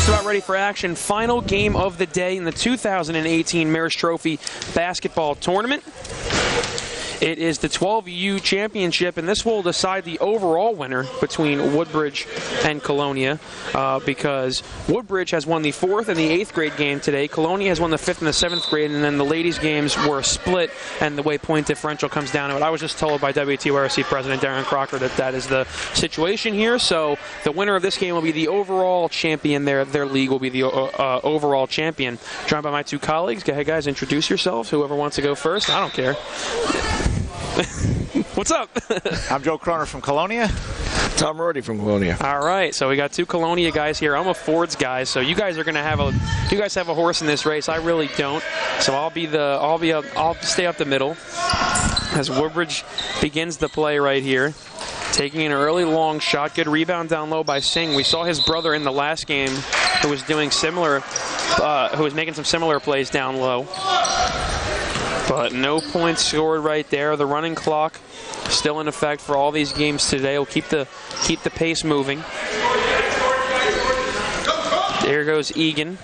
Just about ready for action. Final game of the day in the 2018 Mayor's Trophy basketball tournament. It is the 12U championship, and this will decide the overall winner between Woodbridge and Colonia because Woodbridge has won the 4th and the 8th grade game today. Colonia has won the 5th and the 7th grade, and then the ladies' games were split, and the way point differential comes down to it. I was just told by WTORC President Darren Crocker that that is the situation here, so the winner of this game will be the overall champion. Their league will be the overall champion. Joined by my two colleagues. Go ahead, guys, introduce yourselves. Whoever wants to go first. I don't care. What's up? I'm Joe Croner from Colonia. Tom Rorty from Colonia. All right, so we got two Colonia guys here. I'm a Fords guy, so you guys are going to have a horse in this race. I really don't. So I'll stay up the middle as Woodbridge begins the play right here. Taking an early long shot, good rebound down low by Singh. We saw his brother in the last game who was doing similar, who was making some similar plays down low. But no points scored right there. The running clock still in effect for all these games today. We'll keep the pace moving. There goes Egan.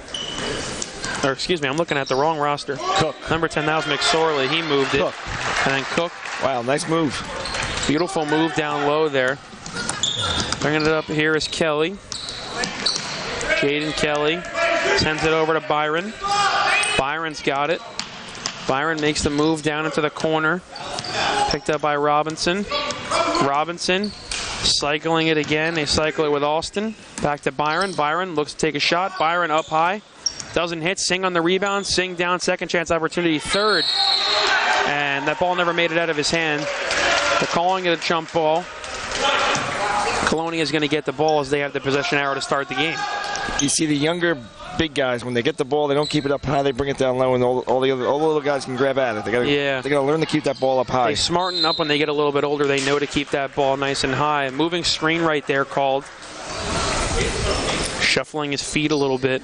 Or excuse me, I'm looking at the wrong roster. Cook. Number 10, that was McSorley. He moved it. Cook. And then Cook. Wow, nice move. Beautiful move down low there. Bringing it up here is Kelly. Jaden Kelly sends it over to Byron. Byron's got it. Byron makes the move down into the corner. Picked up by Robinson. Robinson cycling it again. They cycle it with Austin. Back to Byron. Byron looks to take a shot. Byron up high. Doesn't hit. Singh on the rebound. Singh down. Second chance opportunity. Third. And that ball never made it out of his hand. They're calling it a jump ball. Colonia is going to get the ball as they have the possession arrow to start the game. You see the younger big guys, when they get the ball, they don't keep it up high, they bring it down low, and all the little guys can grab at it. They got to learn to keep that ball up high. They smarten up when they get a little bit older. They know to keep that ball nice and high. Moving screen right there called. Shuffling his feet a little bit.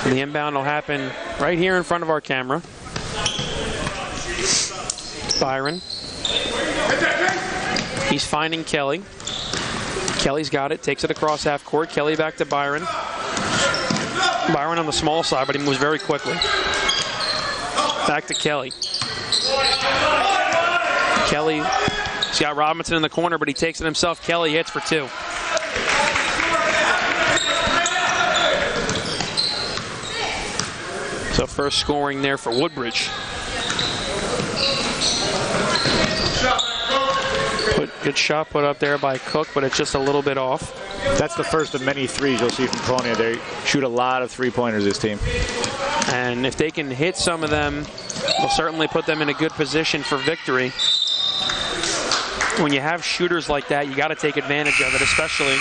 The inbound will happen right here in front of our camera. Byron. He's finding Kelly. Kelly's got it, takes it across half court. Kelly back to Byron. Byron on the small side, but he moves very quickly. Back to Kelly. Kelly, he's got Robinson in the corner, but he takes it himself. Kelly hits for two. So first scoring there for Woodbridge. Good shot put up there by Cook, but it's just a little bit off. That's the first of many threes you'll see from Colonia. They shoot a lot of three-pointers, this team. And if they can hit some of them, they'll certainly put them in a good position for victory. When you have shooters like that, you got to take advantage of it, especially,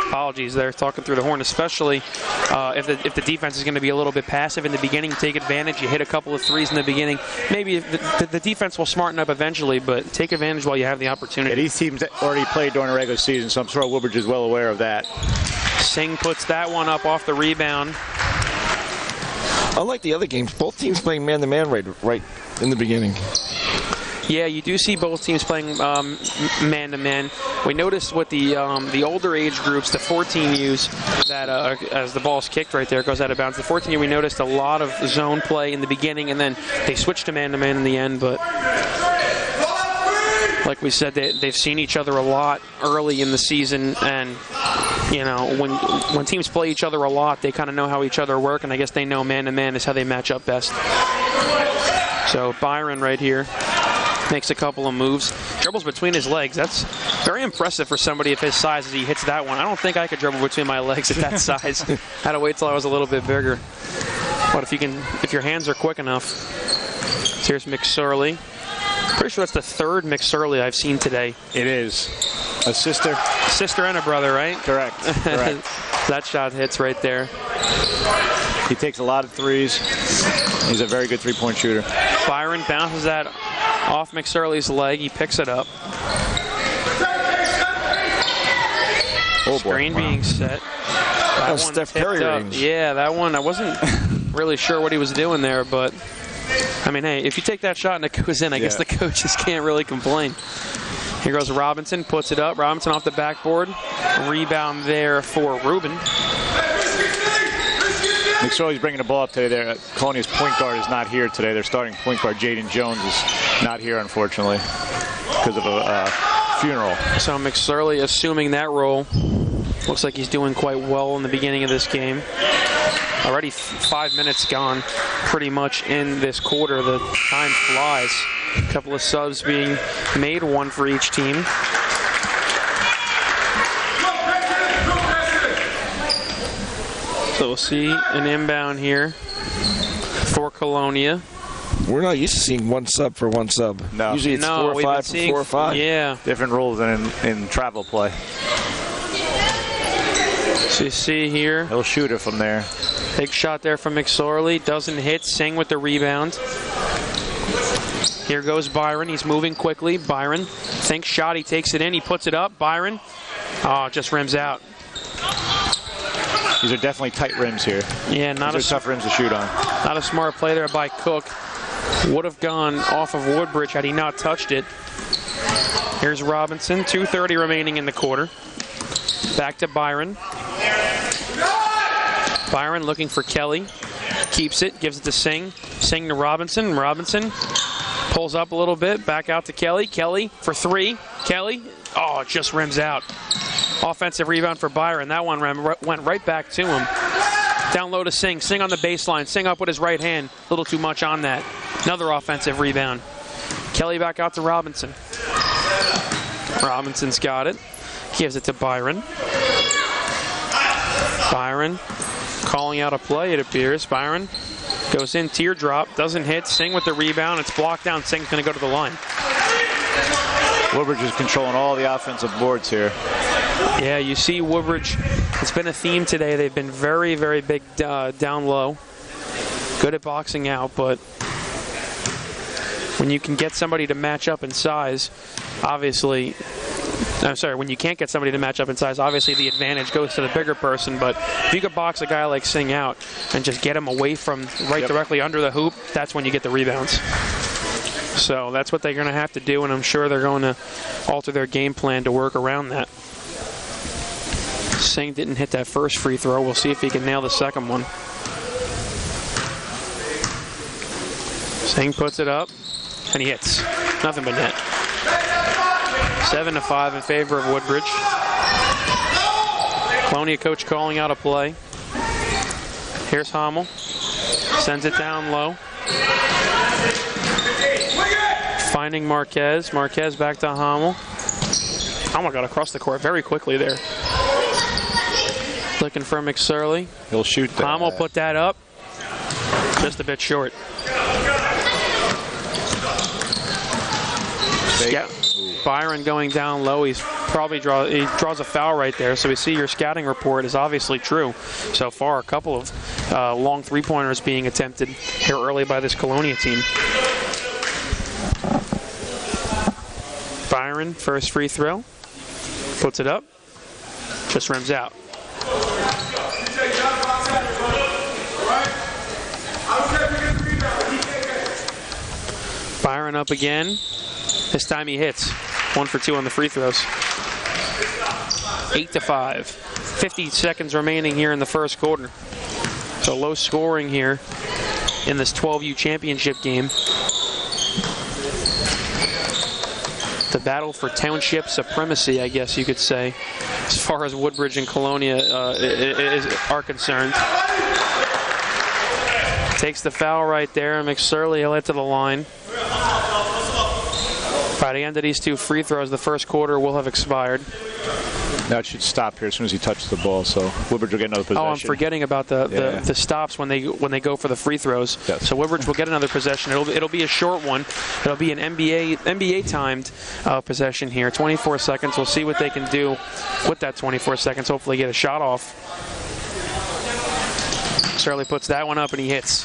apologies there, talking through the horn, especially if the defense is going to be a little bit passive in the beginning. Take advantage. You hit a couple of threes in the beginning. Maybe the defense will smarten up eventually, but take advantage while you have the opportunity. Yeah, these teams already played during the regular season, so I'm sure Woodbridge is well aware of that. Singh puts that one up off the rebound. Unlike the other games, both teams playing man-to-man right in the beginning. Yeah, you do see both teams playing man-to-man. We noticed with the older age groups, the 14Us, that as the ball's kicked right there, it goes out of bounds. The 14U, we noticed a lot of zone play in the beginning, and then they switched to man-to-man in the end. But like we said, they've seen each other a lot early in the season, and you know, when teams play each other a lot, they kind of know how each other work, and I guess they know man-to-man is how they match up best. So Byron right here makes a couple of moves. Dribbles between his legs. That's very impressive for somebody of his size as he hits that one. I don't think I could dribble between my legs at that size. Had to wait till I was a little bit bigger. But if your hands are quick enough. So here's McSorley. Pretty sure that's the third McSorley I've seen today. It is. A sister and a brother, right? Correct. That shot hits right there. He takes a lot of threes. He's a very good three-point shooter. Byron bounces that off McSorley's leg. He picks it up. Oh, Screen boy. being set. That one Steph tipped Curry up. range. Yeah, that one, I wasn't really sure what he was doing there, but I mean, hey, if you take that shot and it goes in, I guess the coaches can't really complain. Here goes Robinson, puts it up. Robinson off the backboard. Rebound there for Rubin. McSorley's bringing the ball up today. There, Colonia's point guard is not here today. Their starting point guard, Jaden Jones, is not here, unfortunately, because of a funeral. So McSorley assuming that role. Looks like he's doing quite well in the beginning of this game. Already 5 minutes gone pretty much in this quarter. The time flies. A couple of subs being made, one for each team. So we'll see an inbound here for Colonia. We're not used to seeing one sub for one sub. No. Usually it's 4 or 5 for 4 or 5. Yeah. Different rules than in travel play. So you see here. He'll shoot it from there. Big shot there from McSorley. Doesn't hit. Singh with the rebound. Here goes Byron. He's moving quickly. Byron thinks shot. He takes it in. He puts it up. Byron. Oh, just rims out. These are definitely tight rims here. Yeah, These are tough rims to shoot on. Not a smart play there by Cook. Would have gone off of Woodbridge had he not touched it. Here's Robinson. 2:30 remaining in the quarter. Back to Byron. Byron looking for Kelly. Keeps it. Gives it to Singh. Singh to Robinson. Robinson pulls up a little bit. Back out to Kelly. Kelly for 3. Kelly. Oh, it just rims out. Offensive rebound for Byron. That one went right back to him. Down low to Singh. Singh on the baseline. Singh up with his right hand. A little too much on that. Another offensive rebound. Kelly back out to Robinson. Robinson's got it. Gives it to Byron. Byron calling out a play, it appears. Byron goes in, teardrop. Doesn't hit. Singh with the rebound. It's blocked down. Singh's going to go to the line. Woodbridge is controlling all the offensive boards here. Yeah, you see Woodbridge. It's been a theme today. They've been very, very big down low. Good at boxing out, but when you can get somebody to match up in size, obviously, I'm sorry, when you can't get somebody to match up in size, obviously the advantage goes to the bigger person. But if you could box a guy like Singh out and just get him away from directly under the hoop, that's when you get the rebounds. So that's what they're going to have to do, and I'm sure they're going to alter their game plan to work around that. Singh didn't hit that first free throw. We'll see if he can nail the second one. Singh puts it up, and he hits. Nothing but net. 7-5 in favor of Woodbridge. Colonia coach calling out a play. Here's Hommel. Sends it down low. Finding Marquez. Marquez back to Hommel. Hommel got across the court very quickly there. Looking for McSorley. He'll shoot that. Hommel put that up. Just a bit short. Byron going down low. He's probably draws a foul right there. So we see your scouting report is obviously true. So far, a couple of long three-pointers being attempted here early by this Colonia team. Byron, first free throw. Puts it up. Just rims out. Byron up again. This time he hits. 1 for 2 on the free throws. 8-5. 50 seconds remaining here in the first quarter. So low scoring here in this 12U championship game. The battle for township supremacy, I guess you could say, as far as Woodbridge and Colonia are concerned. Takes the foul right there, and McSorley will head to the line. By the end of these 2 free throws, the first quarter will have expired. That should stop here as soon as he touches the ball, so Woodbridge will get another possession. Oh, I'm forgetting about the stops when they go for the free throws. Yes. So Woodbridge will get another possession. It'll be a short one. It'll be an NBA timed possession here. 24 seconds. We'll see what they can do with that 24 seconds. Hopefully get a shot off. Shirley puts that one up and he hits.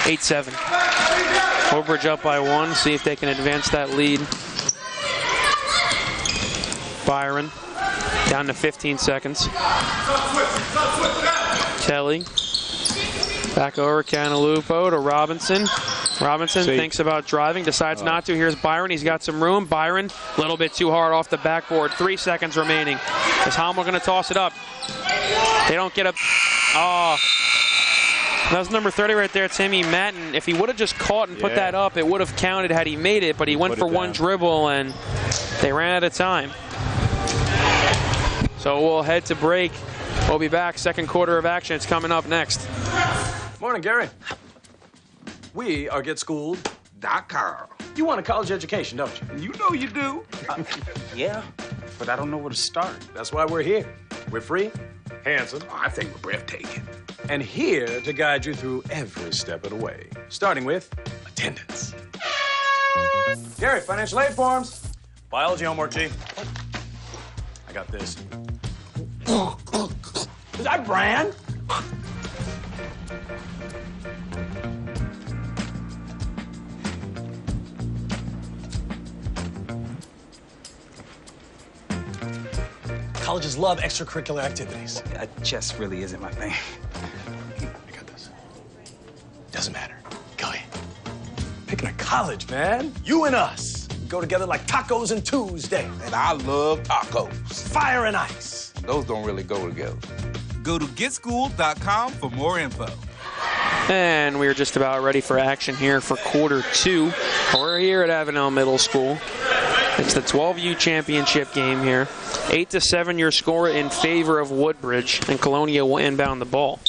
8-7. Woodbridge up by 1. See if they can advance that lead. Byron down to 15 seconds. Kelly back over Canalupo to Robinson. Robinson thinks about driving, decides not to. Here's Byron. He's got some room. Byron, a little bit too hard off the backboard. 3 seconds remaining. Is Hommel going to toss it up? They don't get a... Oh. That was number 30 right there, Timmy Matten. If he would have just caught and put that up, it would have counted had he made it, but he went for one dribble, and they ran out of time. So we'll head to break. We'll be back. Second quarter of action. It's coming up next. Morning, Gary. We are GetSchooled.com. You want a college education, don't you? You know you do. Yeah, but I don't know where to start. That's why we're here. We're free, handsome. Oh, I think we're breathtaking. And here to guide you through every step of the way, starting with attendance. Gary, financial aid forms. Biology homework, G. I got this. Is that Bran? Colleges love extracurricular activities. Chess really isn't my thing. I got this. Doesn't matter. Go ahead. Picking a college, man. You and us go together like tacos and Tuesday. And I love tacos. Fire and ice. Those don't really go together. Go to GetSchooled.com for more info. And we're just about ready for action here for quarter 2. We're here at Avenel Middle School. It's the 12U championship game here. 8-7 your score in favor of Woodbridge, and Colonia will inbound the ball.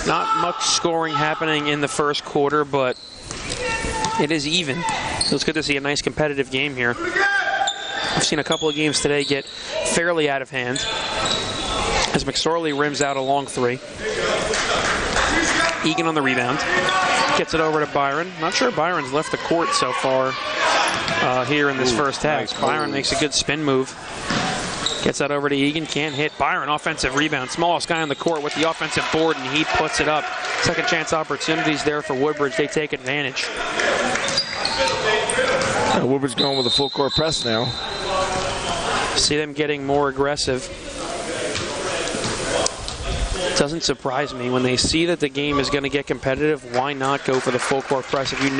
Not much scoring happening in the first quarter, but it is even. So it's good to see a nice competitive game here. I've seen a couple of games today get fairly out of hand as McSorley rims out a long 3. Egan on the rebound. Gets it over to Byron. Not sure Byron's left the court so far here in this first half. Nice. Byron makes a good spin move. Gets that over to Egan. Can't hit. Byron, offensive rebound. Smallest guy on the court with the offensive board, and he puts it up. Second chance opportunities there for Woodbridge. They take advantage. Woodbridge going with a full court press now. See them getting more aggressive. Doesn't surprise me when they see that the game is going to get competitive. Why not go for the full court press? If you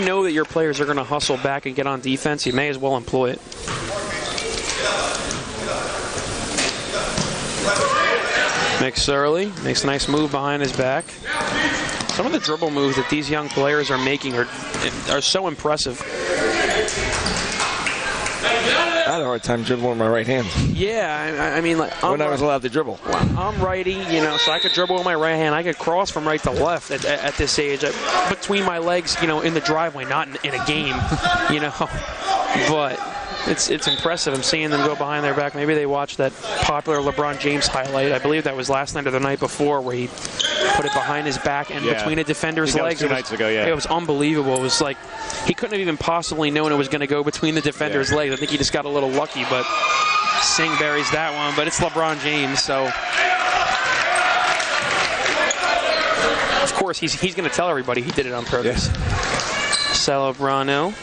know that your players are going to hustle back and get on defense, you may as well employ it. McSorley makes a nice move behind his back. Some of the dribble moves that these young players are making are so impressive. I had a hard time dribbling with my right hand. Yeah, I mean, like when I was allowed to dribble. Well, I'm righty, so I could dribble with my right hand. I could cross from right to left at this age, between my legs, in the driveway, not in a game, But it's impressive. I'm seeing them go behind their back. Maybe they watched that popular LeBron James highlight. I believe that was last night or the night before, where he put it behind his back and between a defender's legs. That was 2 nights ago, yeah. It was unbelievable. It was like he couldn't have even possibly known it was going to go between the defender's legs. I think he just got a little lucky, but Singh buries that one. But it's LeBron James, so of course he's going to tell everybody he did it on purpose. Yeah. Celebrano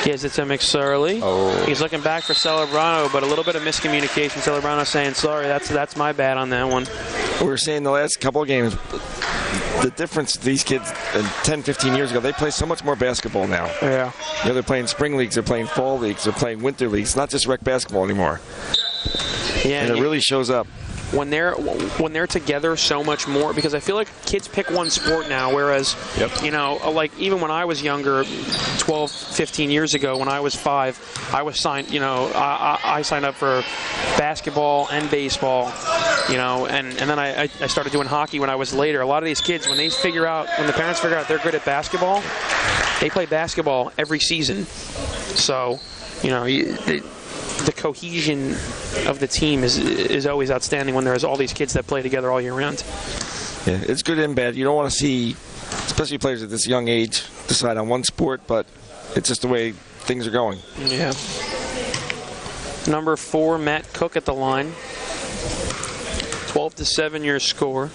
gives it to McSorley. Oh. He's looking back for Celebrano, but a little bit of miscommunication. Celebrano saying, sorry, that's my bad on that one. We were saying the last couple of games, the difference these kids 10, 15 years ago, they play so much more basketball now. Yeah. They're playing spring leagues, they're playing fall leagues, they're playing winter leagues, not just rec basketball anymore. Yeah, and it really shows up. When they're together so much more, because I feel like kids pick one sport now, whereas, like even when I was younger, 12, 15 years ago, when I was 5, I was signed, I signed up for basketball and baseball, and then I started doing hockey when I was later. A lot of these kids, when the parents figure out they're good at basketball, they play basketball every season. So, the cohesion of the team is always outstanding when there's all these kids that play together all year round. Yeah, it's good and bad. You don't want to see, especially players at this young age, decide on one sport, but it's just the way things are going. Yeah. Number 4, Matt Cook at the line. 12-7 your score.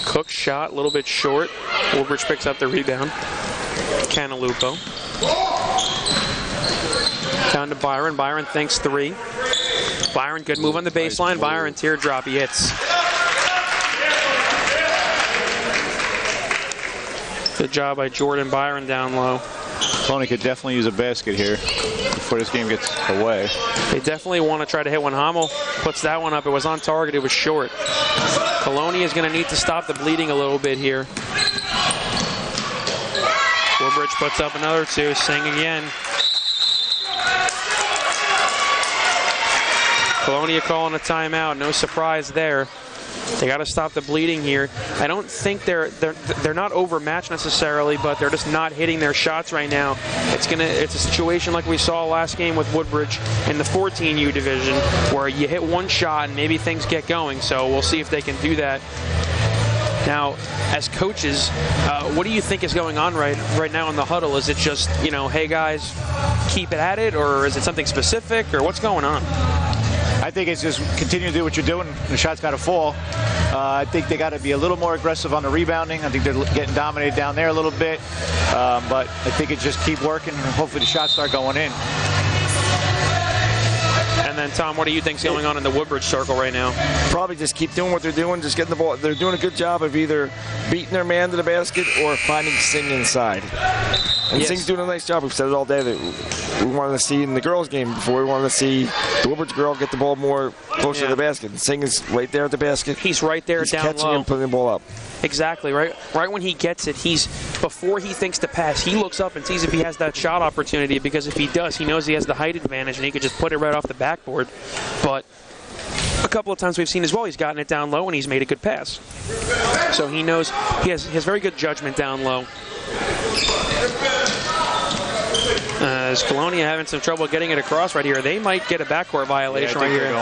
Cook shot a little bit short. Woodbridge picks up the rebound. Canalupo. Down to Byron. Byron thinks 3. Byron, good move on the baseline. Byron, teardrop, he hits. Good job by Jordan Byron down low. Colonia could definitely use a basket here before this game gets away. They definitely want to try to hit one. Hamel puts that one up. It was on target. It was short. Colonia is going to need to stop the bleeding a little bit here. Woodbridge puts up another two. Singh again. Colonia calling a timeout. No surprise there. They got to stop the bleeding here. I don't think they're not overmatched necessarily, but they're just not hitting their shots right now. It's a situation like we saw last game with Woodbridge in the 14U division, where you hit one shot and maybe things get going. So we'll see if they can do that. Now, as coaches, what do you think is going on right now in the huddle? Is it just, hey guys, keep it at it, or is it something specific, or what's going on? I think it's just continue to do what you're doing. The shot's got to fall. I think they got to be a little more aggressive on the rebounding. I think they're getting dominated down there a little bit. But I think it's just keep working, and hopefully the shots start going in. And then, Tom, what do you think's going on in the Woodbridge circle right now? Probably just keep doing what they're doing, just getting the ball. They're doing a good job of either beating their man to the basket or finding Singh inside. And yes. Singh's doing a nice job. We've said it all day that we wanted to see in the girls' game before. We wanted to see the Woodbridge girl get the ball more closer to the basket. And Singh is right there at the basket. He's right there down low. He's catching and putting the ball up. Exactly, right when he gets it, before he thinks to pass, he looks up and sees if he has that shot opportunity, because if he does, he knows he has the height advantage and he could just put it right off the backboard. But a couple of times we've seen as well, he's gotten it down low and he's made a good pass. So he knows he has very good judgment down low. As Colonia having some trouble getting it across right here, they might get a backcourt violation right here.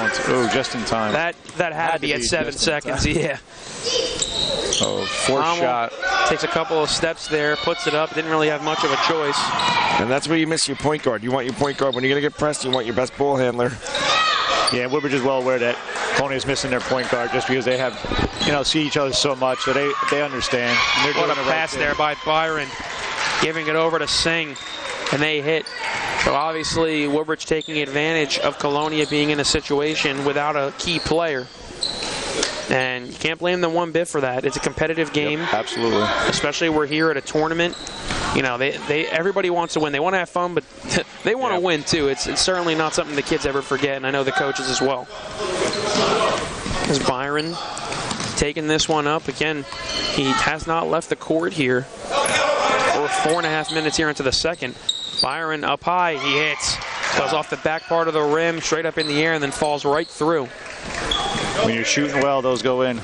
Just in time. That had to be at 7 seconds. Yeah. Oh, fourth shot. Takes a couple of steps there, puts it up. Didn't really have much of a choice. And that's where you miss your point guard. You want your point guard when you're going to get pressed. You want your best ball handler. Yeah, Woodbridge is well aware that Colonia is missing their point guard just because they have, see each other so much, so they understand. And what a pass there by Byron, giving it over to Singh, and they hit. So obviously Woodbridge taking advantage of Colonia being in a situation without a key player. And you can't blame them one bit for that. It's a competitive game. Yep, absolutely. Especially we're here at a tournament. Everybody wants to win. They want to have fun, but they want to win too. It's certainly not something the kids ever forget, and I know the coaches as well. As Byron taking this one up again, he has not left the court here. We're 4.5 minutes here into the second. Byron up high, he hits. Goes off the back part of the rim, straight up in the air, and then falls right through. When you're shooting well, those go in.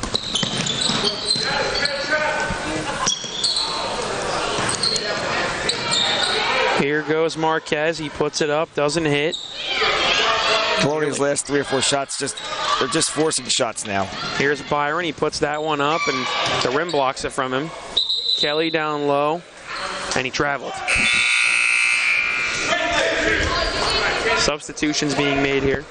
Here goes Marquez. He puts it up, doesn't hit. Colonia's last 3 or 4 shots, they're just forcing shots now. Here's Byron. He puts that one up, and the rim blocks it from him. Kelly down low, and he traveled. Substitutions being made here.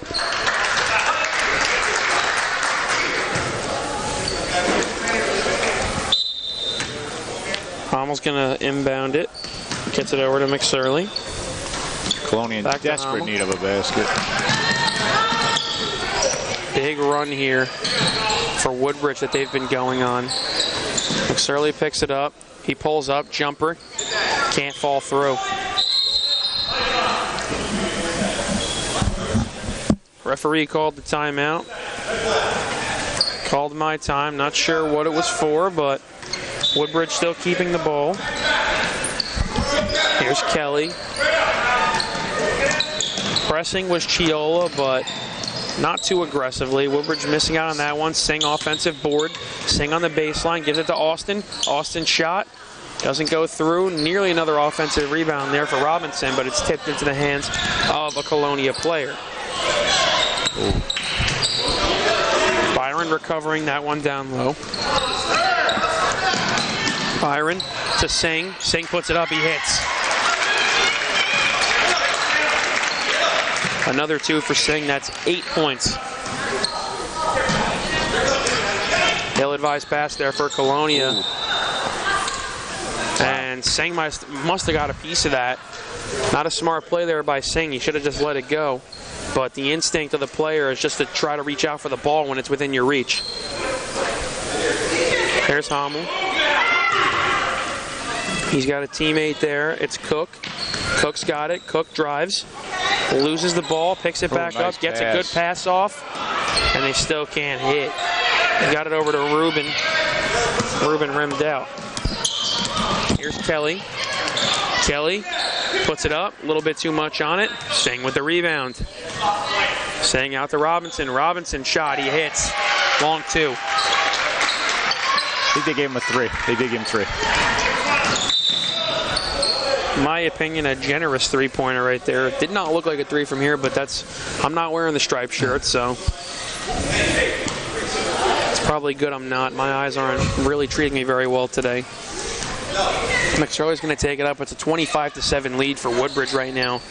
Hammel's going to inbound it. Gets it over to McSorley. Colonia in desperate need of a basket. Big run here for Woodbridge that they've been going on. McSorley picks it up. He pulls up, jumper. Can't fall through. Referee called the timeout. Called my time. Not sure what it was for, but Woodbridge still keeping the ball. Here's Kelly. Pressing was Chiola, but not too aggressively. Woodbridge missing out on that one. Singh offensive board. Singh on the baseline. Gives it to Austin. Austin shot. Doesn't go through. Nearly another offensive rebound there for Robinson, but it's tipped into the hands of a Colonia player. Ooh. Byron recovering that one down low. Byron to Singh. Singh puts it up. He hits. Another 2 for Singh. That's 8 points. Ill-advised pass there for Colonia. Ooh. And Singh must have got a piece of that. Not a smart play there by Singh. He should have just let it go. But the instinct of the player is just to try to reach out for the ball when it's within your reach. There's Hamel. He's got a teammate there. It's Cook. Cook's got it. Cook drives, loses the ball, picks it back up, gets a good pass off, and they still can't hit. He got it over to Rubin. Rubin rimmed out. Here's Kelly. Kelly puts it up, a little bit too much on it. Singh with the rebound. Singh out to Robinson. Robinson shot, he hits. Long 2. I think they gave him a 3. They did give him 3. In my opinion, a generous three-pointer right there. Did not look like a 3 from here, but I'm not wearing the striped shirt, so it's probably good I'm not. My eyes aren't really treating me very well today. McSorley's going to take it up. It's a 25-7 lead for Woodbridge right now.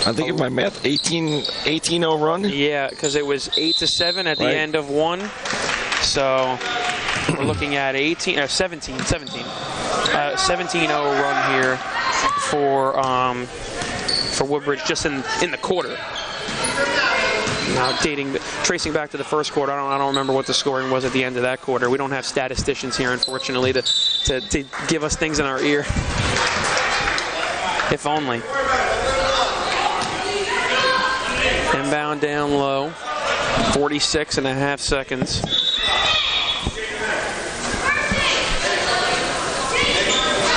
I think if my math, 18-0 run. Yeah, because it was 8-7 at the end of 1. So we're looking at 17-0 run here for Woodbridge just in the quarter. Now tracing back to the first quarter, I don't remember what the scoring was at the end of that quarter. We don't have statisticians here, unfortunately, to give us things in our ear. If only. Inbound down low, 46.5 seconds.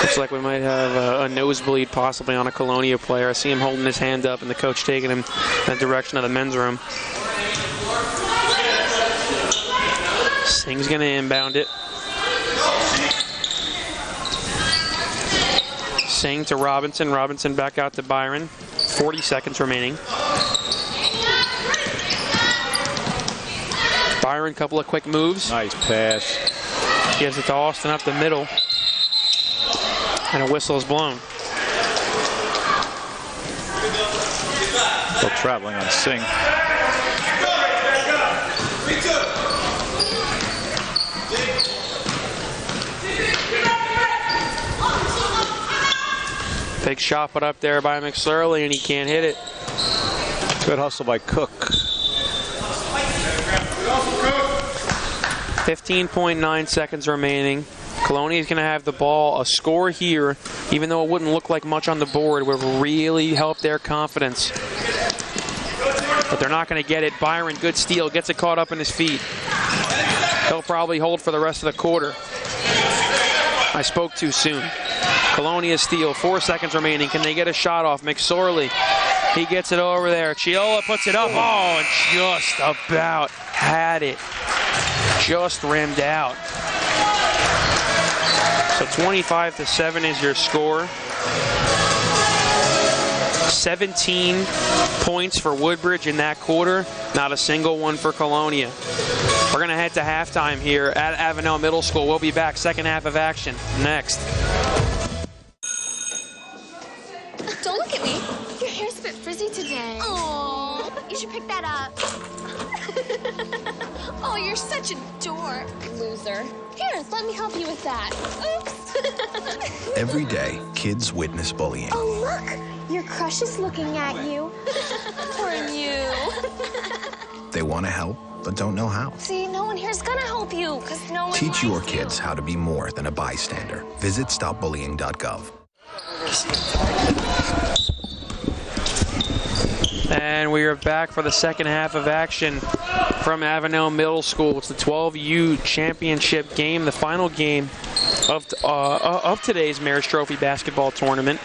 Looks like we might have a nosebleed possibly on a Colonia player. I see him holding his hand up and the coach taking him in the direction of the men's room. Singh's going to inbound it. Singh to Robinson. Robinson back out to Byron. 40 seconds remaining. Byron, couple of quick moves. Nice pass. Gives it to Austin up the middle. And a whistle is blown. Still traveling on Singh. Big shot put up there by McSorley, and he can't hit it. Good hustle by Cook. 15.9 seconds remaining. Colonia is going to have the ball. A score here, even though it wouldn't look like much on the board, would really help their confidence. But they're not going to get it. Byron, good steal, gets it caught up in his feet. He'll probably hold for the rest of the quarter. I spoke too soon. Colonia steal, 4 seconds remaining. Can they get a shot off? McSorley, he gets it over there. Chiola puts it up. Oh, and just about had it. Just rimmed out. So 25-7 is your score. 17 points for Woodbridge in that quarter. Not a single one for Colonia. We're going to head to halftime here at Avenel Middle School. We'll be back. Second half of action next. Don't look at me. Your hair's a bit frizzy today. Oh, you should pick that up. Oh, you're such a dork, loser. Here, let me help you with that. Oops. Every day, kids witness bullying. Oh, look. Your crush is looking at you. Poor you. They want to help, but don't know how. See, no one here's gonna help you, because no one Teach your likes kids you. how to be more than a bystander. Visit stopbullying.gov. And we are back for the second half of action from Avenel Middle School. It's the 12U championship game, the final game of today's Mayor's Trophy basketball tournament,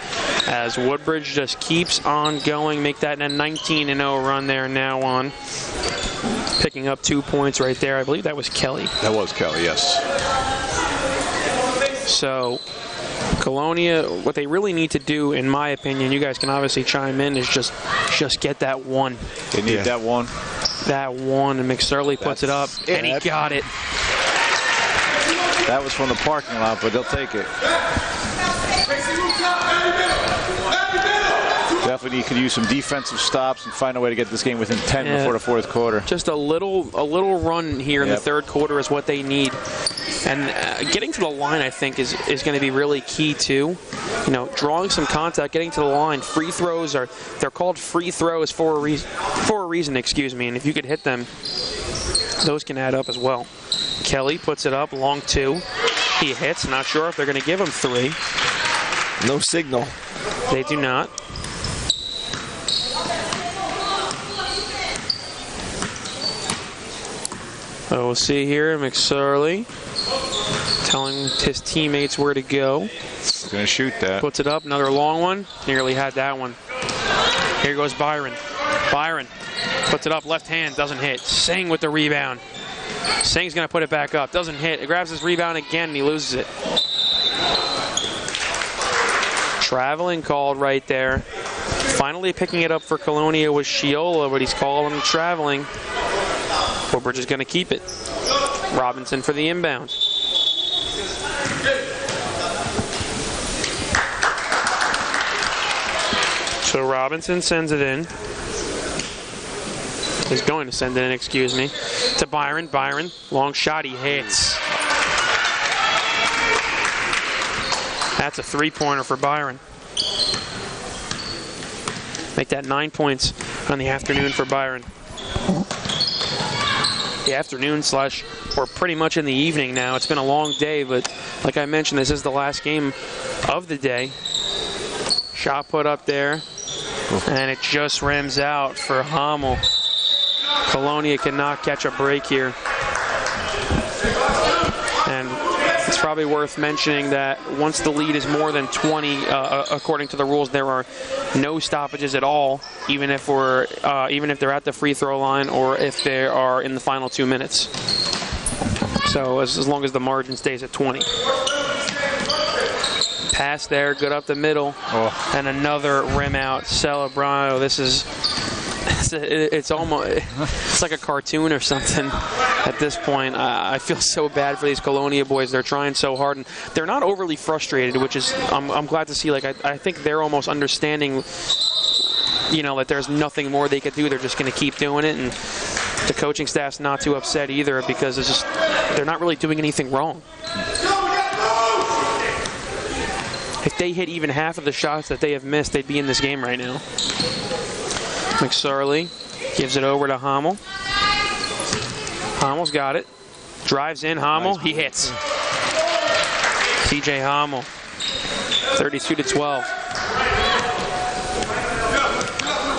as Woodbridge just keeps on going. Make that a 19-0 run there now on. Picking up 2 points right there. I believe that was Kelly. That was Kelly, yes. So Colonia, what they really need to do, in my opinion, you guys can obviously chime in, is just get that one. They need that one. That one, and McSorley puts it up, and he got it. That was from the parking lot, but they'll take it. Definitely could use some defensive stops and find a way to get this game within 10 before the fourth quarter. Just a little run here in the third quarter is what they need. And getting to the line, I think, is going to be really key, too. You know, drawing some contact, getting to the line. Free throws they're called free throws for a reason, excuse me. And if you could hit them, those can add up as well. Kelly puts it up, long 2. He hits. Not sure if they're going to give him 3. No signal. They do not. So we'll see here. McSorley telling his teammates where to go. Going to shoot that. Puts it up. Another long one. Nearly had that one. Here goes Byron. Byron puts it up. Left hand. Doesn't hit. Singh with the rebound. Singh's going to put it back up. Doesn't hit. It grabs his rebound again, and he loses it. Traveling called right there. Finally picking it up for Colonia was Shiola, but he's calling him traveling. Woodbridge is going to keep it. Robinson for the inbound. So Robinson sends it in. He's going to send it in, excuse me. To Byron. Byron, long shot, he hits. That's a 3-pointer for Byron. Make that 9 points on the afternoon for Byron. The afternoon slash, we're pretty much in the evening now. It's been a long day, but like I mentioned, this is the last game of the day. Shot put up there, and it just rims out for Hamel. Colonia cannot catch a break here. And it's probably worth mentioning that once the lead is more than 20, according to the rules, there are no stoppages at all, even if they're at the free throw line or if they are in the final 2 minutes. So as long as the margin stays at 20. Pass there, good up the middle, and another rim out. Celebrano. This is. It's like a cartoon or something at this point. I feel so bad for these Colonia boys. They're trying so hard, and they're not overly frustrated, which is I'm glad to see. Like I think they're almost understanding, that there's nothing more they could do. They're just going to keep doing it, and the coaching staff's not too upset either because it's just they're not really doing anything wrong. If they hit even half of the shots that they have missed, they'd be in this game right now. McSorley gives it over to Hamel. Hamel's got it. Drives in. Hamel. He hits. TJ Hamel. 32-12.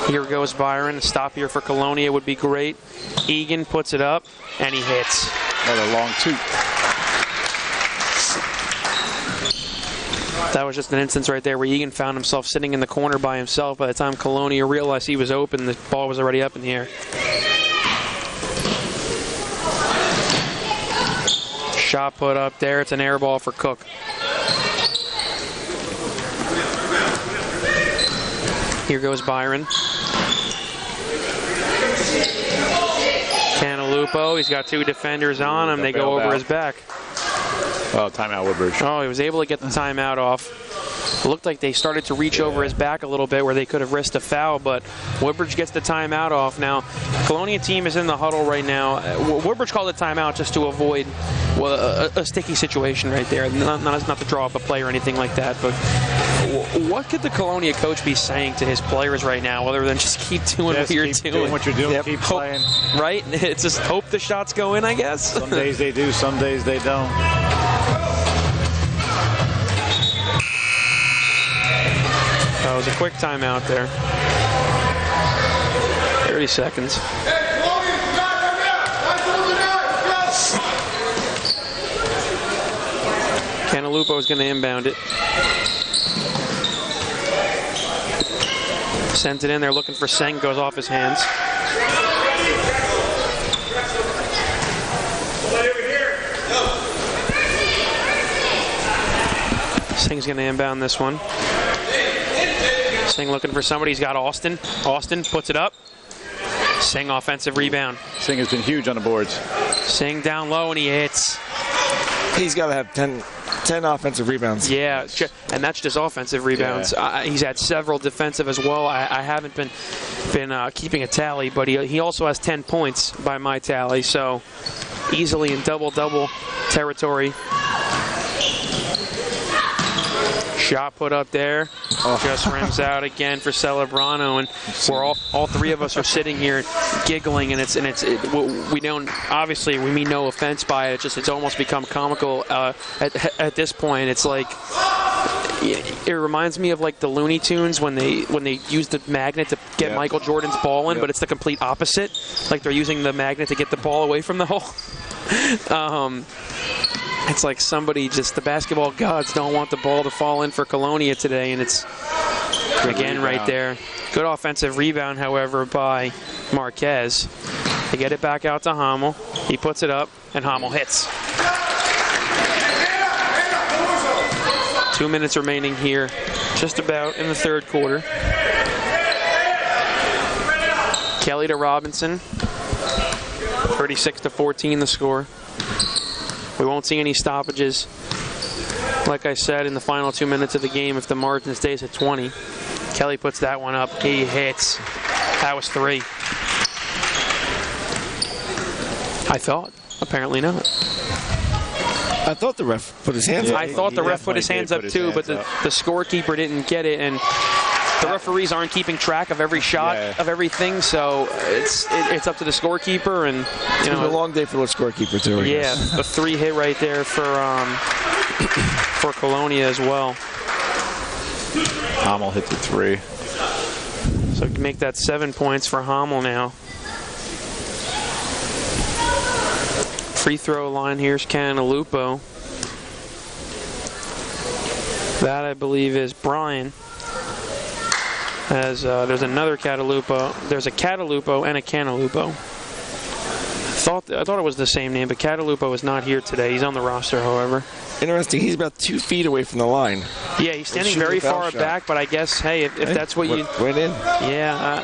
Here goes Byron. A stop here for Colonia would be great. Egan puts it up, and he hits. Another long toot. That was just an instance right there where Egan found himself sitting in the corner by himself. By the time Colonia realized he was open, the ball was already up in the air. Shot put up there. It's an air ball for Cook. Here goes Byron. Canalupo, he's got 2 defenders on him. They go over his back. Oh, timeout, Woodbridge. Oh, he was able to get the timeout off. It looked like they started to reach over his back a little bit where they could have risked a foul, but Woodbridge gets the timeout off. Now, Colonia team is in the huddle right now. Woodbridge called the timeout just to avoid a sticky situation right there. Not to draw up a play or anything like that, but what could the Colonia coach be saying to his players right now other than just keep doing what you're doing? Doing what you're doing, keep playing. Right? It's just hope the shots go in, I guess. Some days they do, some days they don't. That was a quick timeout there. 30 seconds. Canalupo is going to inbound it. Sends it in there looking for Singh. Goes off his hands. Singh's going to inbound this one. Singh looking for somebody. He's got Austin. Austin puts it up. Singh offensive rebound. Singh has been huge on the boards. Singh down low and he hits. He's got to have 10 offensive rebounds. Yeah, and that's just offensive rebounds. Yeah. He's had several defensive as well. I haven't been keeping a tally, but he also has 10 points by my tally, so easily in double-double territory. Shot put up there. Just rims out again for Celebrano, and we're all three of us are sitting here giggling, and we don't, obviously we mean no offense by it. It's almost become comical at this point. It's like, it reminds me of like the Looney Tunes when they use the magnet to get Michael Jordan's ball in, but it's the complete opposite. Like they're using the magnet to get the ball away from the hole. It's like the basketball gods don't want the ball to fall in for Colonia today, and it's again right there. Good offensive rebound, however, by Marquez. They get it back out to Hamel. He puts it up, and Hamel hits. 2 minutes remaining here, just about in the third quarter. Kelly to Robinson. 36-14 the score. We won't see any stoppages, like I said, in the final 2 minutes of the game if the margin stays at 20. Kelly puts that one up. He hits. That was 3. I thought. Apparently not. I thought the ref put his hands up. I thought the ref put his hands up too, but the scorekeeper didn't get it, and the referees aren't keeping track of every shot of everything, so it's up to the scorekeeper. And it's been a long day for the scorekeeper too. I guess. A 3 hit right there for Colonia as well. Hamel hit the 3. So make that 7 points for Hamel now. Free throw line, here's Canalupo. That, I believe, is Brian. As there's another Catalupo. There's a Catalupo and a Canalupo. I thought it was the same name, but Catalupo is not here today. He's on the roster, however. Interesting. He's about 2 feet away from the line. Yeah, he's standing very far back, but I guess, hey, if that's what you... Went in. Yeah.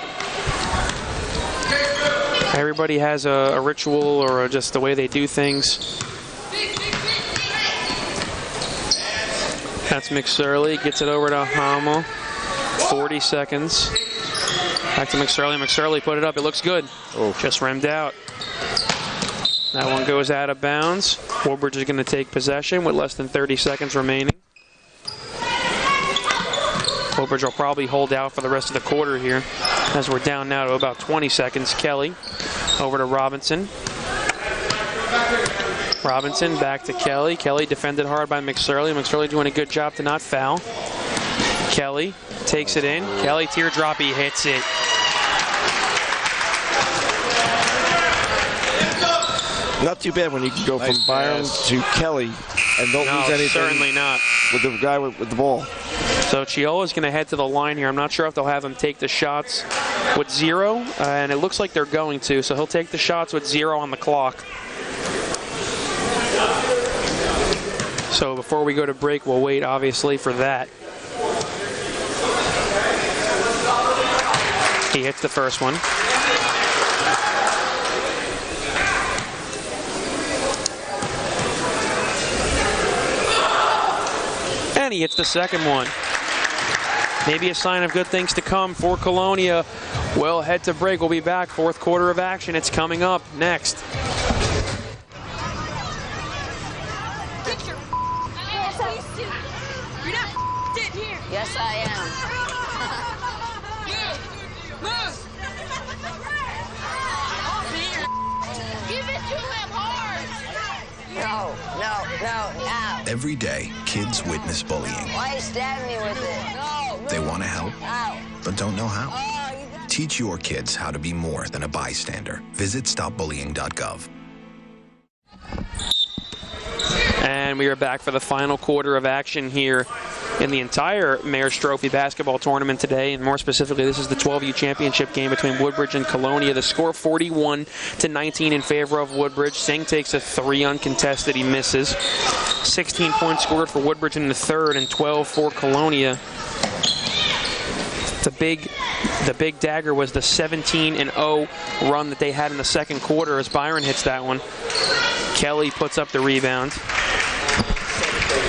Everybody has a ritual or just the way they do things. That's McSorley. Gets it over to Hamel. 40 seconds. Back to McSorley. McSorley put it up. It looks good. Just rimmed out. That one goes out of bounds. Woodbridge is going to take possession with less than 30 seconds remaining. Woodbridge will probably hold out for the rest of the quarter here, as we're down now to about 20 seconds. Kelly over to Robinson. Robinson back to Kelly. Kelly defended hard by McSorley. McSorley doing a good job to not foul. Kelly takes it in. Kelly teardrop, he hits it. Not too bad when you can go from Byron to Kelly and don't lose anything. Certainly not. With the guy with the ball. So Chiola's going to head to the line here. I'm not sure if they'll have him take the shots with 0, and it looks like they're going to. So he'll take the shots with 0 on the clock. So before we go to break, we'll wait, obviously, for that. He hits the first one. And he hits the second one. Maybe a sign of good things to come for Colonia. We'll head to break. We'll be back. Fourth quarter of action. It's coming up next. Yes, I am. Give it to him hard. No. Every day, kids witness bullying. Why you stabbing me with it? No. They want to help, Ow. but don't know how. Teach your kids how to be more than a bystander. Visit stopbullying.gov. And we are back for the final quarter of action here in the entire Mayor's Trophy basketball tournament today, and more specifically, this is the 12U championship game between Woodbridge and Colonia. The score 41-19 in favor of Woodbridge. Singh takes a 3 uncontested. He misses. 16 points scored for Woodbridge in the third and 12 for Colonia. The big dagger was the 17-0 run that they had in the second quarter as Byron hits that one. Kelly puts up the rebound.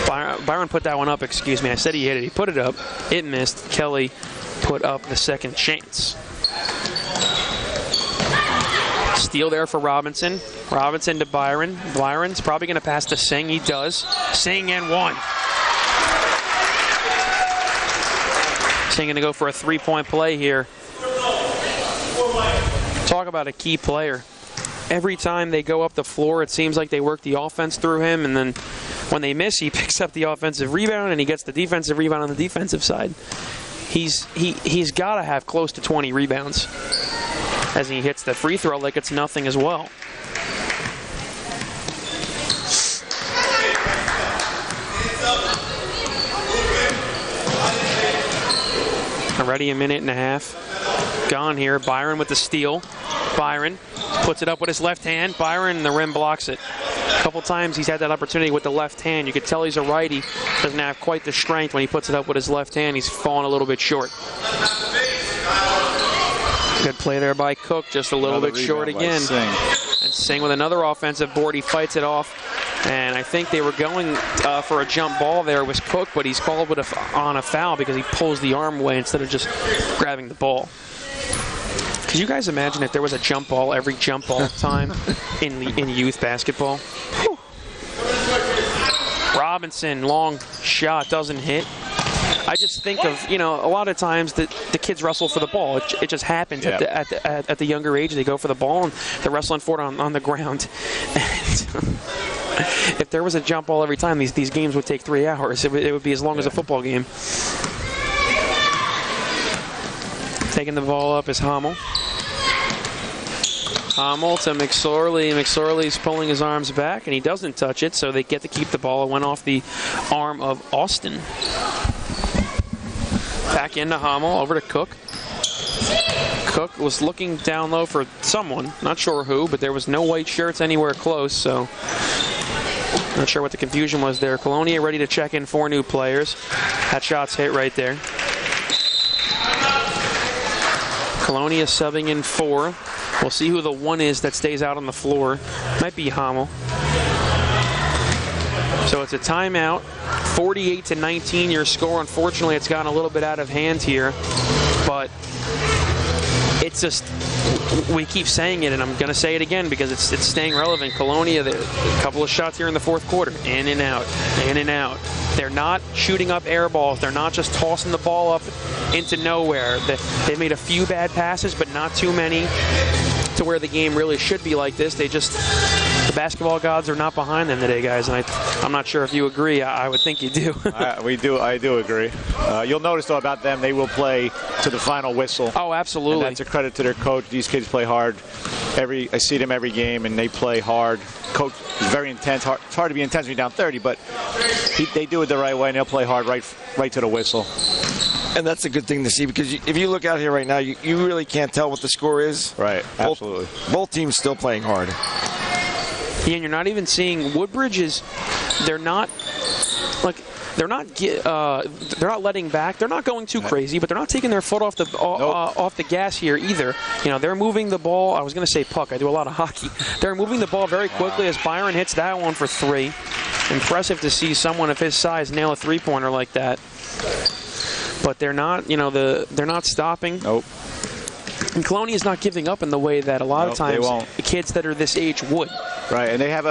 Byron put that one up, excuse me. I said he hit it. He put it up. It missed. Kelly put up the second chance. Steal there for Robinson. Robinson to Byron. Byron's probably going to pass to Singh. He does. Singh and 1. Singh going to go for a three-point play here. Talk about a key player. Every time they go up the floor, it seems like they work the offense through him, and then when they miss, he picks up the offensive rebound, and he gets the defensive rebound on the defensive side. He's got to have close to 20 rebounds as he hits the free throw like it's nothing as well. Already a minute and a half gone here. Byron with the steal. Byron puts it up with his left hand. Byron, the rim blocks it. A couple times he's had that opportunity with the left hand. You could tell he's a righty. Doesn't have quite the strength when he puts it up with his left hand. He's falling a little bit short. Good play there by Cook, just a little bit short again. And Singh with another offensive board. He fights it off. And I think they were going for a jump ball there with Cook, but he's called on a foul because he pulls the arm away instead of just grabbing the ball. Could you guys imagine if there was a jump ball every jump ball time in youth basketball? Whew. Robinson, long shot, doesn't hit. I just think of, a lot of times the kids wrestle for the ball. It just happens at the younger age. They go for the ball and they're wrestling for it on the ground. And if there was a jump ball every time, these games would take 3 hours. It would be as long as a football game. Taking the ball up is Hamel. Hamel to McSorley. McSorley's pulling his arms back, and he doesn't touch it, so they get to keep the ball. It went off the arm of Austin. Back into Hamel, over to Cook. Cook was looking down low for someone, not sure who, but there was no white shirts anywhere close, so not sure what the confusion was there. Colonia ready to check in 4 new players. That shot's hit right there. Colonia subbing in 4. We'll see who the 1 is that stays out on the floor. Might be Hamel. So it's a timeout. 48-19 your score. Unfortunately, it's gotten a little bit out of hand here. But it's just, we keep saying it, and I'm going to say it again because it's staying relevant. Colonia, a couple of shots here in the fourth quarter. In and out, in and out. They're not shooting up air balls. They're not just tossing the ball up into nowhere. They've made a few bad passes, but not too many to where the game really should be like this. The basketball gods are not behind them today, guys, and I'm not sure if you agree. I would think you do. I do agree. You'll notice, though, about them, they will play to the final whistle. Oh, absolutely. And that's a credit to their coach. These kids play hard. I see them every game, and they play hard. Coach is very intense. It's hard to be intense when you're down 30, but they do it the right way, and they'll play hard right to the whistle. And that's a good thing to see because if you look out here right now, you really can't tell what the score is. Right, absolutely. Both teams still playing hard. Yeah, and you're not even seeing Woodbridge they're not letting back. They're not going too crazy, but they're not taking their foot off the gas here either. They're moving the ball. I was going to say puck. I do a lot of hockey. They're moving the ball very quickly as Byron hits that one for 3. Impressive to see someone of his size nail a 3-pointer like that. But they're not, they're not stopping. Nope. And Colonia's not giving up in the way that a lot of times the kids that are this age would. Right, and they have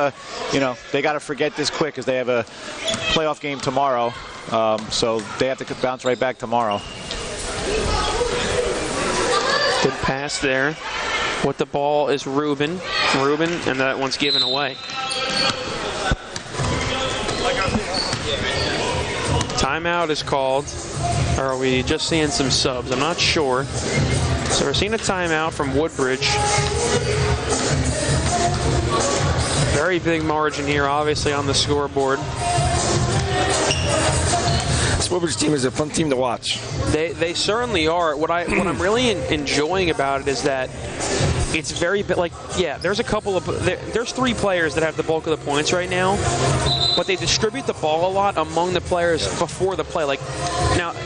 they got to forget this quick because they have a playoff game tomorrow. So they have to bounce right back tomorrow. Good pass there. With the ball is Ruben, and that one's given away. Timeout is called. Or are we just seeing some subs? I'm not sure. So we're seeing a timeout from Woodbridge. Very big margin here, obviously, on the scoreboard. This Woodbridge team is a fun team to watch. They certainly are. What I'm really enjoying about it is that it's very there's a couple of there's 3 players that have the bulk of the points right now, but they distribute the ball a lot among the players before the play. What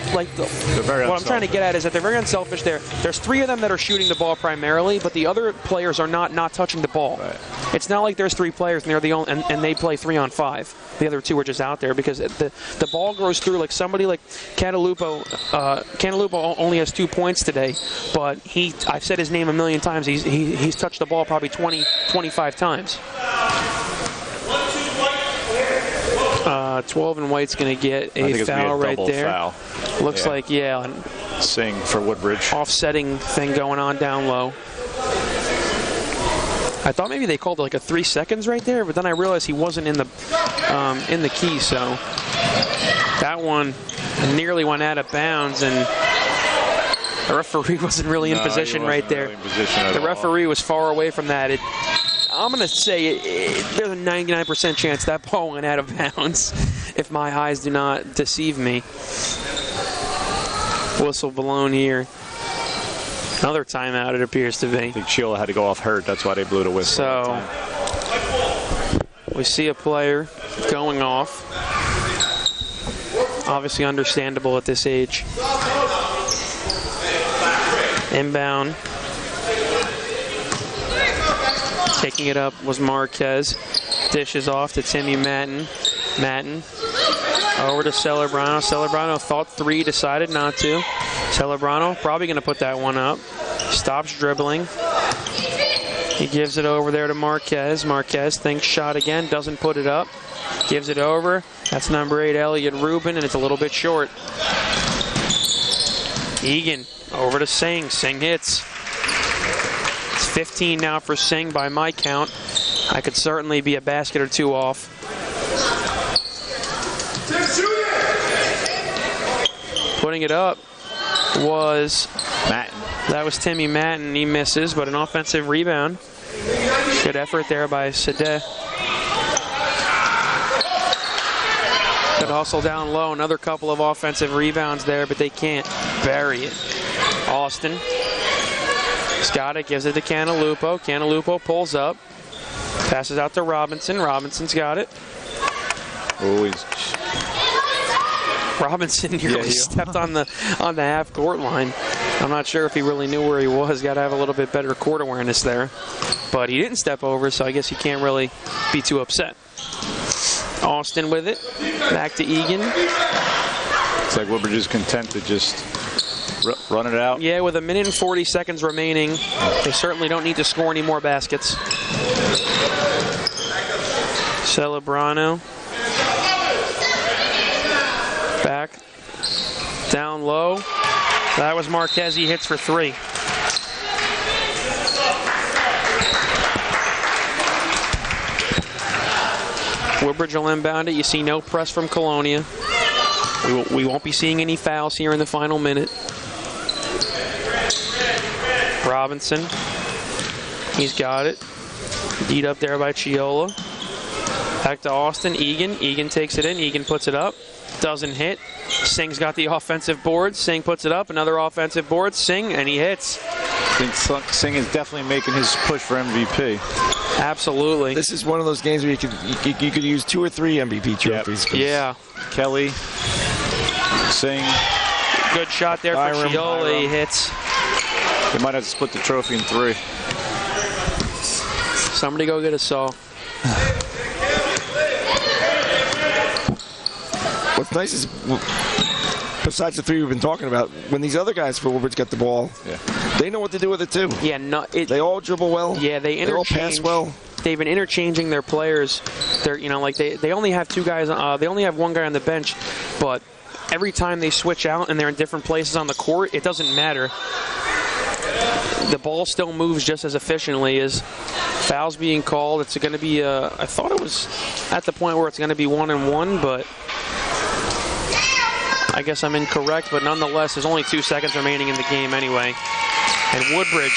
I'm trying to get at is that they're very unselfish. There's 3 of them that are shooting the ball primarily, but the other players are not touching the ball. Right. It's not like there's 3 players and they're the only and they play 3-on-5. The other 2 are just out there because the ball goes through like somebody like Cantalupo. Cantalupo only has 2 points today, but I've said his name a million times. He's touched the ball probably 20-25 times. 12 and White's going to get a foul right there. Foul. Looks like, Singh for Woodbridge. Offsetting thing going on down low. I thought maybe they called it like a 3 seconds right there, but then I realized he wasn't in the key, so that one nearly went out of bounds, and the referee wasn't really in position right there. Really the referee was far away from that. I'm going to say there's a 99% chance that ball went out of bounds, if my eyes do not deceive me. Whistle blown here. Another timeout, it appears to be. I think Sheila had to go off hurt. That's why they blew the whistle. So we see a player going off. Obviously understandable at this age. Inbound. Taking it up was Marquez. Dishes off to Timmy Matten. Over to Celebrano. Celebrano thought 3, decided not to. Celebrano probably going to put that one up. Stops dribbling. He gives it over there to Marquez. Marquez thinks shot again, doesn't put it up. Gives it over. That's number 8, Elliot Rubin, and it's a little bit short. Egan over to Singh. Singh hits. It's 15 now for Singh by my count. I could certainly be a basket or 2 off. Putting it up was Matten. That was Timmy Matten. He misses, but an offensive rebound. Good effort there by Sadeh. Good hustle down low. Another couple of offensive rebounds there, but they can't bury it. Austin. He's got it. Gives it to Canalupo. Canalupo pulls up. Passes out to Robinson. Robinson's got it. Oh, Robinson nearly stepped on the half-court line. I'm not sure if he really knew where he was. Got to have a little bit better court awareness there. But he didn't step over, so I guess he can't really be too upset. Austin with it. Back to Egan. It's like Woodbridge is content to just run it out. Yeah, with 1 minute and 40 seconds remaining, they certainly don't need to score any more baskets. Celebrano. Back. Down low. That was Marquez. He hits for 3. Woodbridge will inbound it. You see no press from Colonia. We won't be seeing any fouls here in the final minute. Robinson. He's got it. Beat up there by Chiola. Back to Austin. Egan. Egan takes it in. Egan puts it up. Doesn't hit. Singh's got the offensive board. Singh puts it up. Another offensive board. Singh, and he hits. I think Singh is definitely making his push for MVP. Absolutely. This is one of those games where you could use 2 or 3 MVP trophies. Yep. Yeah. Kelly, Singh. Good shot there for Chiola. He hits. They might have to split the trophy in 3. Somebody go get a saw. What's nice is, besides the 3 we've been talking about, when these other guys for Woodbridge get the ball, they know what to do with it too. Yeah, they all dribble well. Yeah, they all pass well. They've been interchanging their players. They're, like they only have 2 guys. They only have 1 guy on the bench, but every time they switch out and they're in different places on the court, it doesn't matter. The ball still moves just as efficiently. As fouls being called, it's going to be. I thought it was at the point where it's going to be 1-1, but I guess I'm incorrect. But nonetheless, there's only 2 seconds remaining in the game anyway, and Woodbridge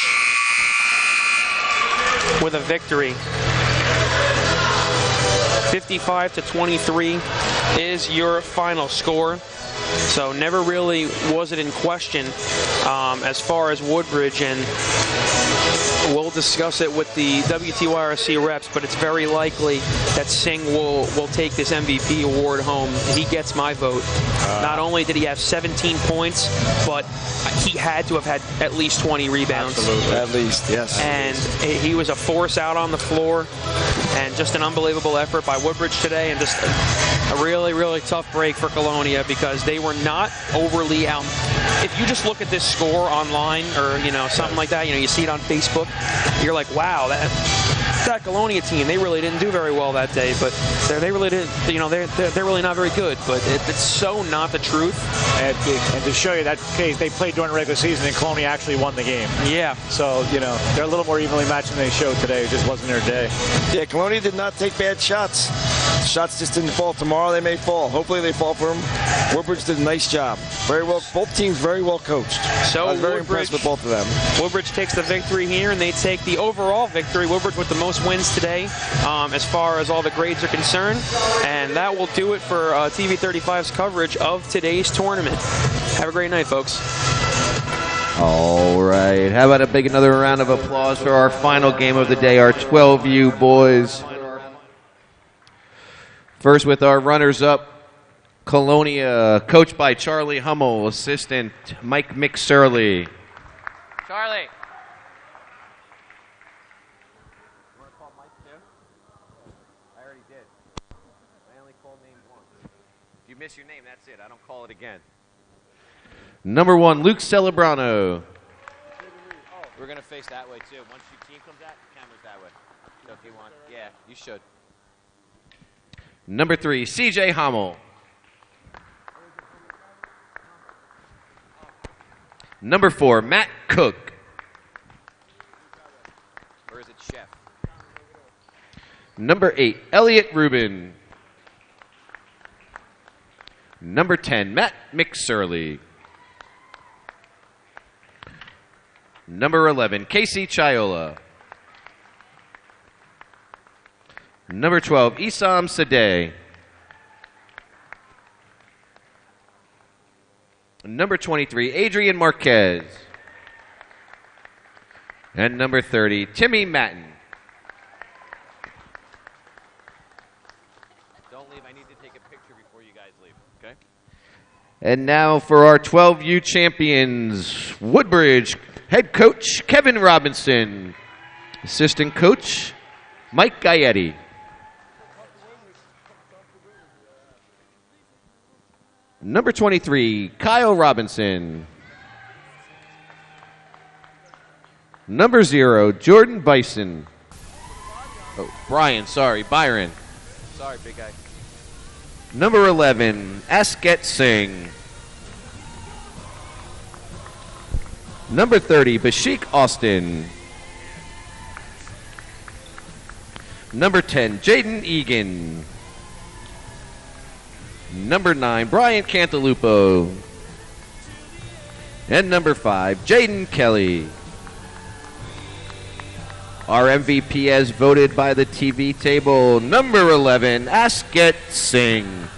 with a victory. 55-23 is your final score. So never really was it in question as far as Woodbridge, and we'll discuss it with the WTYRC reps, but it's very likely that Singh will take this MVP award home. He gets my vote. Not only did he have 17 points, but he had to have had at least 20 rebounds. Absolutely. At least, yes. And he was a force out on the floor, and just an unbelievable effort by Woodbridge today, and just A really, really tough break for Colonia because they were not overly out. If you just look at this score online or, something like that, you see it on Facebook, you're like, wow, that Colonia team, they really didn't do very well that day, but they really didn't, they're really not very good, but it's so not the truth. And to show you that case, they played during the regular season and Colonia actually won the game. Yeah. So, they're a little more evenly matched than they showed today. It just wasn't their day. Yeah, Colonia did not take bad shots. Shots just didn't fall. Tomorrow they may fall. Hopefully they fall for them. Woodbridge did a nice job. Very well. Both teams very well coached. So I was very impressed with both of them. Woodbridge takes the victory here, and they take the overall victory. Woodbridge with the most wins today as far as all the grades are concerned. And that will do it for TV 35's coverage of today's tournament. Have a great night, folks. All right. How about another round of applause for our final game of the day, our 12U boys. First with our runners-up, Colonia, coached by Charlie Hummel, assistant Mike McSurley. Charlie. You want to call Mike too? I already did. I only called name once. If you miss your name, that's it. I don't call it again. Number 1, Luke Celebrano. We're going to face that way too. Once your team comes out, the camera's that way. So if you want, yeah, you should. Number 3, CJ Hummel. Number 4, Matt Cook. Or is it Chef? Number 8, Elliot Rubin. Number 10, Matt McSurley. Number 11, Casey Chiola. Number 12, Isam Sadeh. Number 23, Adrian Marquez. And number 30, Timmy Matten. Don't leave. I need to take a picture before you guys leave, okay? And now for our 12U champions, Woodbridge head coach Kevin Robinson. Assistant coach Mike Gaetti. Number 23, Kyle Robinson. Number 0, Jordan Bison. Oh, Byron. Sorry, big guy. Number 11, Asket Singh. Number 30, Bashik Austin. Number 10, Jaden Egan. Number 9, Brian Cantalupo. And number 5, Jaden Kelly. Our MVP as voted by the TV table, number 11, Asket Singh.